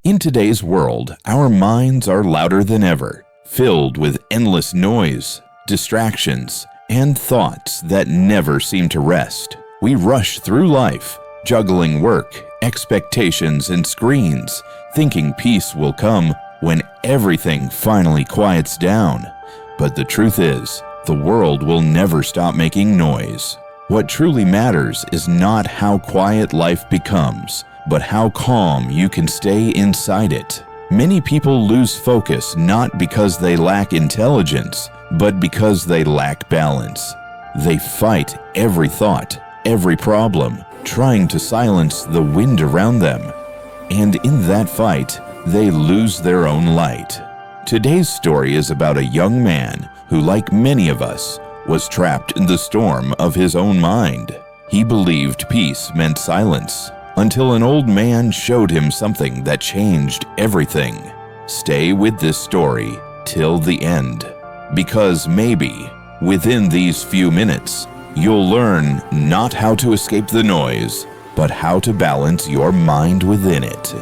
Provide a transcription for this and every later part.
In today's world, our minds are louder than ever, filled with endless noise, distractions, and thoughts that never seem to rest. We rush through life, juggling work, expectations, and screens, thinking peace will come when everything finally quiets down. But the truth is, the world will never stop making noise. What truly matters is not how quiet life becomes, but how calm you can stay inside it. Many people lose focus not because they lack intelligence, but because they lack balance. They fight every thought, every problem, trying to silence the wind around them. And in that fight, they lose their own light. Today's story is about a young man who, like many of us, was trapped in the storm of his own mind. He believed peace meant silence, until an old man showed him something that changed everything. Stay with this story till the end, because maybe, within these few minutes, you'll learn not how to escape the noise, but how to balance your mind within it.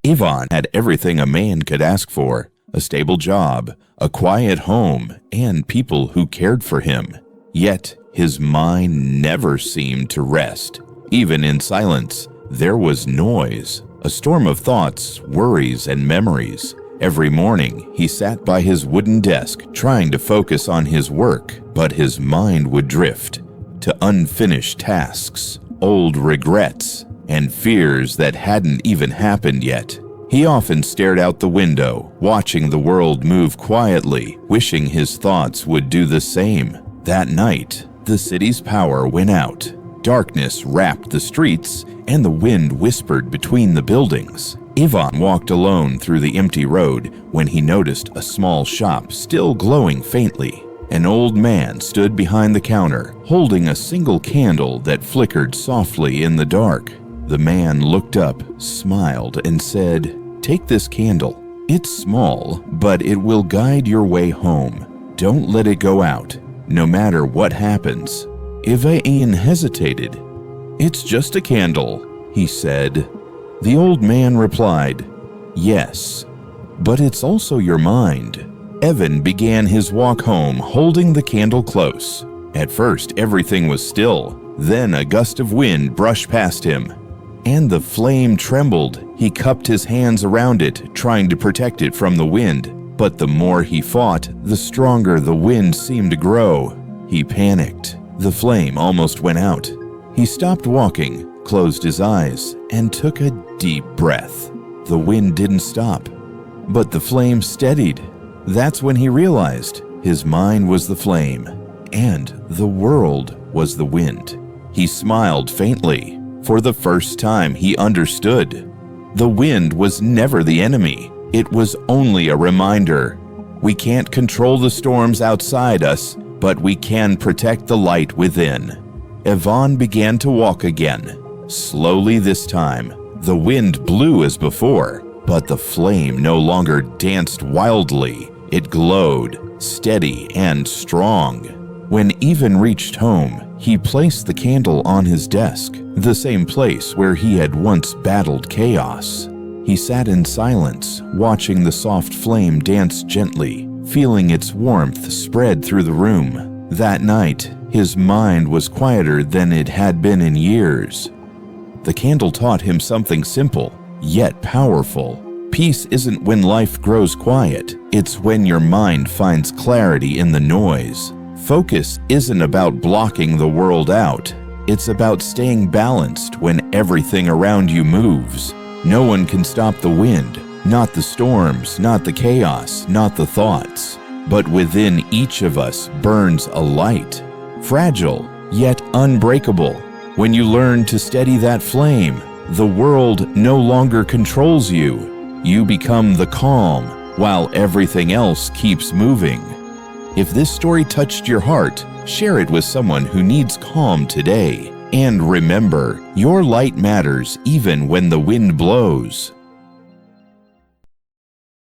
Ivan had everything a man could ask for: a stable job, a quiet home, and people who cared for him. Yet, his mind never seemed to rest. Even in silence, there was noise, a storm of thoughts, worries, and memories. Every morning, he sat by his wooden desk trying to focus on his work, but his mind would drift to unfinished tasks, old regrets, and fears that hadn't even happened yet. He often stared out the window, watching the world move quietly, wishing his thoughts would do the same. That night, the city's power went out. Darkness wrapped the streets, and the wind whispered between the buildings. Ivan walked alone through the empty road when he noticed a small shop still glowing faintly. An old man stood behind the counter, holding a single candle that flickered softly in the dark. The man looked up, smiled, and said, "Take this candle. It's small, but it will guide your way home. Don't let it go out, no matter what happens." Ivan hesitated. "It's just a candle," he said. The old man replied, "Yes, but it's also your mind." Ivan began his walk home, holding the candle close. At first, everything was still. Then a gust of wind brushed past him, and the flame trembled. He cupped his hands around it, trying to protect it from the wind. But the more he fought, the stronger the wind seemed to grow. He panicked. The flame almost went out. He stopped walking, closed his eyes, and took a deep breath. The wind didn't stop, but the flame steadied. That's when he realized his mind was the flame, and the world was the wind. He smiled faintly. For the first time, he understood. The wind was never the enemy. It was only a reminder. We can't control the storms outside us, but we can protect the light within. Ivan began to walk again. Slowly this time, the wind blew as before, but the flame no longer danced wildly. It glowed, steady and strong. When Ivan reached home, he placed the candle on his desk, the same place where he had once battled chaos. He sat in silence, watching the soft flame dance gently, feeling its warmth spread through the room. That night, his mind was quieter than it had been in years. The candle taught him something simple, yet powerful. Peace isn't when life grows quiet, it's when your mind finds clarity in the noise. Focus isn't about blocking the world out. It's about staying balanced when everything around you moves. No one can stop the wind, not the storms, not the chaos, not the thoughts. But within each of us burns a light, fragile yet unbreakable. When you learn to steady that flame, the world no longer controls you. You become the calm while everything else keeps moving. If this story touched your heart, share it with someone who needs calm today. And remember, your light matters even when the wind blows.